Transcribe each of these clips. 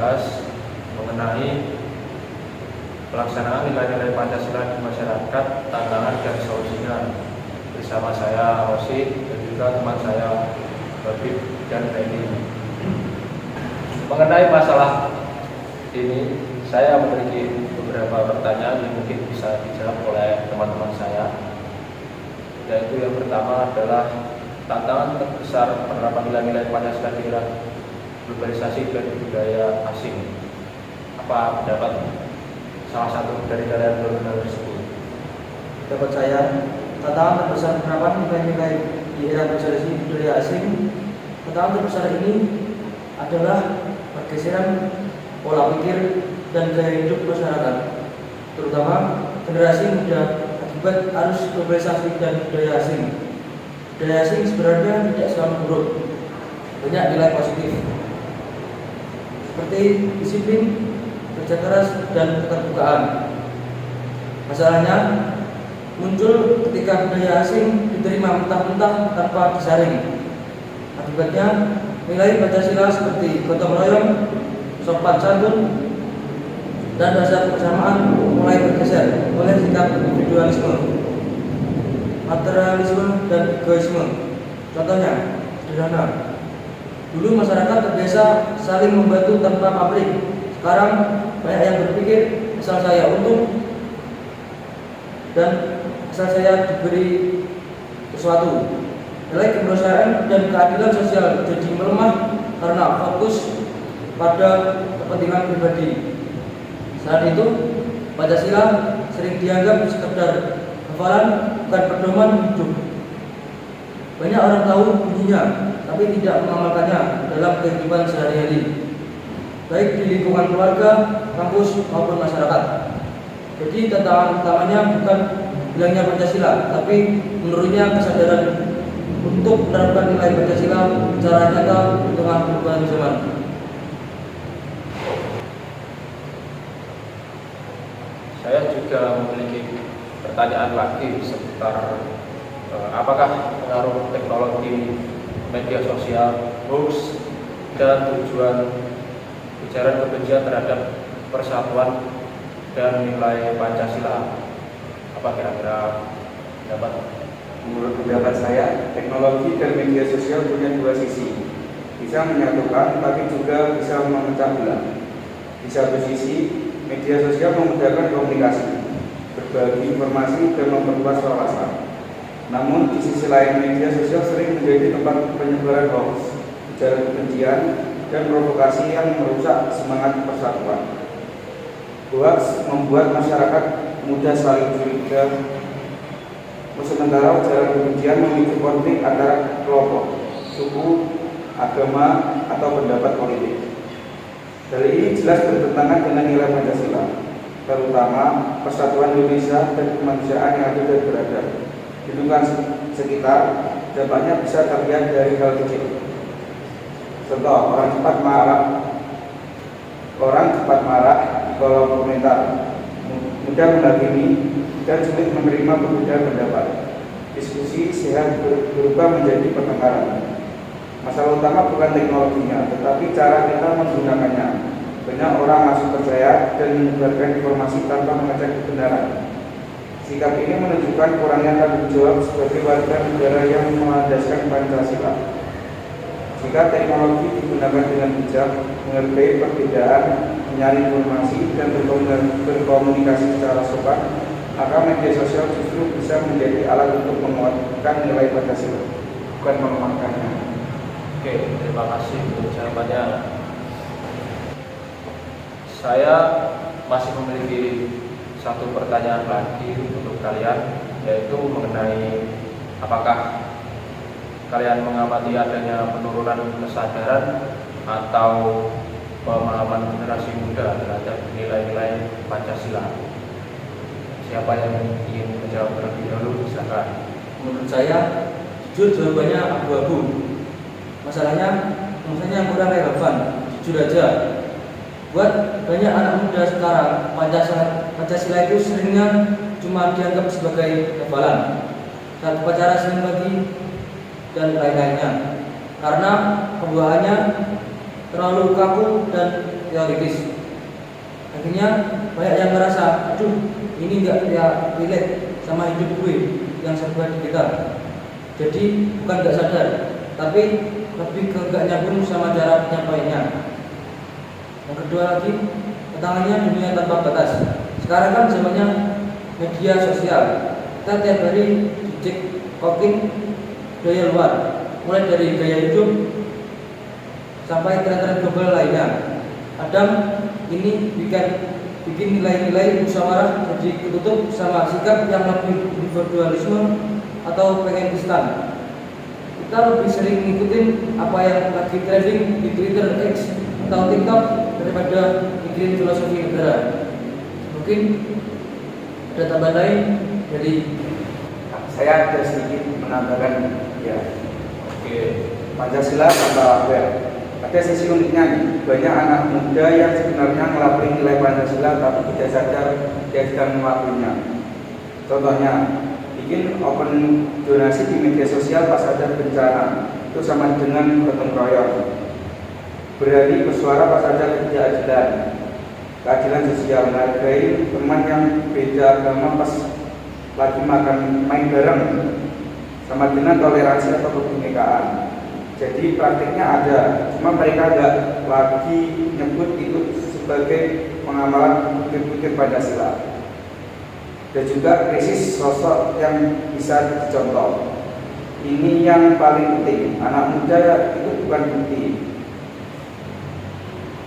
membahas mengenai pelaksanaan nilai-nilai Pancasila di masyarakat, tantangan dan solusinya, bersama saya Rosi dan juga teman saya Habib dan Benny. Mengenai masalah ini, saya memiliki beberapa pertanyaan yang mungkin bisa dijawab oleh teman-teman saya. Yaitu yang pertama adalah tantangan terbesar penerapan nilai-nilai Pancasila di era globalisasi dan budaya asing. Apa pendapat salah satu dari kalian berpendapat tersebut? Pendapat saya, tantangan terbesar penerapan nilai-nilai di era globalisasi budaya asing. Tantangan terbesar ini adalah pergeseran pola pikir dan gaya hidup masyarakat, terutama generasi muda akibat arus globalisasi dan budaya asing. Budaya asing sebenarnya tidak selalu buruk, banyak nilai positif seperti disiplin, kerja keras, dan keterbukaan. Masalahnya muncul ketika budaya asing diterima mentah-mentah tanpa disaring. Akibatnya nilai Pancasila seperti gotong royong, sopan santun, dan rasa kebersamaan mulai bergeser oleh sikap individualisme, materialisme, dan egoisme. Contohnya sederhana, dulu masyarakat terbiasa saling membantu tanpa pamrih. Sekarang banyak yang berpikir asal saya untung dan asal saya diberi sesuatu. Nilai kemanusiaan dan keadilan sosial jadi melemah karena fokus pada kepentingan pribadi. Saat itu, Pancasila sering dianggap sekedar hafalan, bukan pedoman hidup. Banyak orang tahu bunyinya, tapi tidak mengamalkannya dalam kehidupan sehari-hari, baik di lingkungan keluarga, kampus, maupun masyarakat. Jadi tantangan utamanya bukan hilangnya Pancasila, tapi menurunnya kesadaran untuk menerapkan nilai Pancasila secara nyata di tengah perubahan zaman. Saya juga memiliki pertanyaan lagi seputar apakah pengaruh teknologi, media sosial, hoax, dan tujuan ujaran kebencian terhadap persatuan dan nilai Pancasila. Apa kira-kira dapat? Menurut pendapat saya, teknologi dan media sosial punya dua sisi. Bisa menyatukan, tapi juga bisa memecah belah. Di satu sisi, media sosial memudahkan komunikasi, berbagi informasi, dan memperluas wawasan. Namun, di sisi lain, media sosial sering menjadi tempat penyebaran hoax, ujaran kebencian, dan provokasi yang merusak semangat persatuan. Hoax membuat masyarakat mudah saling curiga, sementara ujaran kebencian memicu konflik antara kelompok, suku, agama, atau pendapat politik. Hal ini jelas bertentangan dengan nilai Pancasila, terutama persatuan Indonesia dan kemanusiaan yang adil dan beradab. Di lingkungan sekitar, dampaknya bisa terlihat dari hal kecil. Contoh, orang cepat marah kalau komentar, mudah menghakimi, dan sulit menerima perbedaan pendapat. Diskusi sehat berubah menjadi pertengkaran. Masalah utama bukan teknologinya, tetapi cara kita menggunakannya. Banyak orang langsung percaya dan menyebarkan informasi tanpa mengecek kebenaran. Sikap ini menunjukkan kurangnya tanggung jawab sebagai warga negara yang melandaskan Pancasila. Jika teknologi digunakan dengan bijak, menghargai perbedaan, mencari informasi, dan berkomunikasi secara sopan, maka media sosial justru bisa menjadi alat untuk menguatkan nilai Pancasila, bukan melemahkannya. Oke, terima kasih untuk jawabannya. Saya masih memiliki satu pertanyaan lagi untuk kalian, yaitu mengenai apakah kalian mengamati adanya penurunan kesadaran atau pemahaman generasi muda terhadap nilai-nilai Pancasila. Siapa yang ingin menjawab terlebih dahulu, silakan. Menurut saya, jujur jawabannya abu-abu. Masalahnya yang kurang relevan. Jujur aja, buat banyak anak muda sekarang, Pancasila itu seringnya cuma dianggap sebagai hafalan, saat upacara sering bagi dan lain-lainnya. Karena pembawaannya terlalu kaku dan teoritis. Akhirnya banyak yang merasa, aduh ini nggak relate sama hidup gue yang serba digital. Jadi bukan nggak sadar, tapi lebih ke nggak nyambung sama cara penyampaiannya. Yang kedua lagi, tantangannya dunia tanpa batas. Sekarang kan zamannya media sosial. Kita tiap hari dicek kokin gaya luar, mulai dari gaya hidup sampai tren-tren global lainnya. Kadang ini bikin nilai-nilai musyawarah jadi ketutup sama sikap yang lebih individualisme atau pengen instan. Kita lebih sering ngikutin apa yang lagi trending di Twitter, X atau TikTok daripada mikirin filosofi negara. Mungkin ada tambahan lain dari Saya ada sedikit menambahkan ya. Oke. Pancasila tanpa aware. Ada sisi uniknya nih, banyak anak muda yang sebenarnya ngelapori nilai Pancasila tapi tidak sadar dia sedang melakukannya. Contohnya, bikin open donasi di media sosial pas ada bencana, itu sama dengan gotong royong. Berani bersuara pas ada ketidakadilan, keadilan sosial, menghargai teman yang beda agama pas lagi main bareng, sama dengan toleransi atau kebinekaan. Jadi praktiknya ada, cuma mereka nggak lagi nyebut itu sebagai pengamalan butir-butir Pancasila. Dan juga krisis sosok yang bisa dicontoh. Ini yang paling penting. Anak muda itu bukan bukti,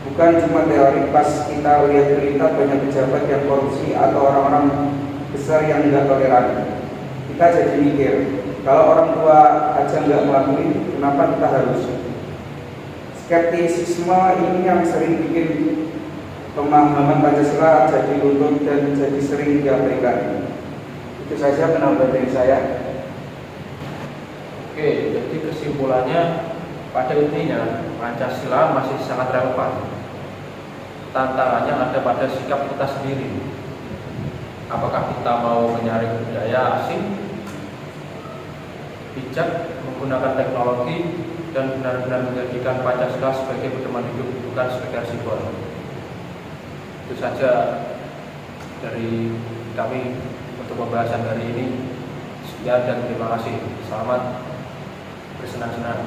bukan cuma teori. Pas kita lihat berita banyak pejabat yang korupsi atau orang-orang besar yang nggak toleran, kita jadi mikir, kalau orang tua aja nggak melakukan, kenapa kita harus? Skeptisisme ini yang sering bikin pemahaman Pancasila jadi luntur dan jadi sering diabaikan. Itu saja penambahan dari saya. Oke, jadi kesimpulannya pada intinya Pancasila masih sangat relevan. Tantangannya ada pada sikap kita sendiri. Apakah kita mau menyaring budaya asing, bijak menggunakan teknologi, dan benar-benar menjadikan Pancasila sebagai pedoman hidup, bukan sebagai simbol. Itu saja dari kami untuk pembahasan hari ini. Sekian dan terima kasih. Selamat bersenang-senang.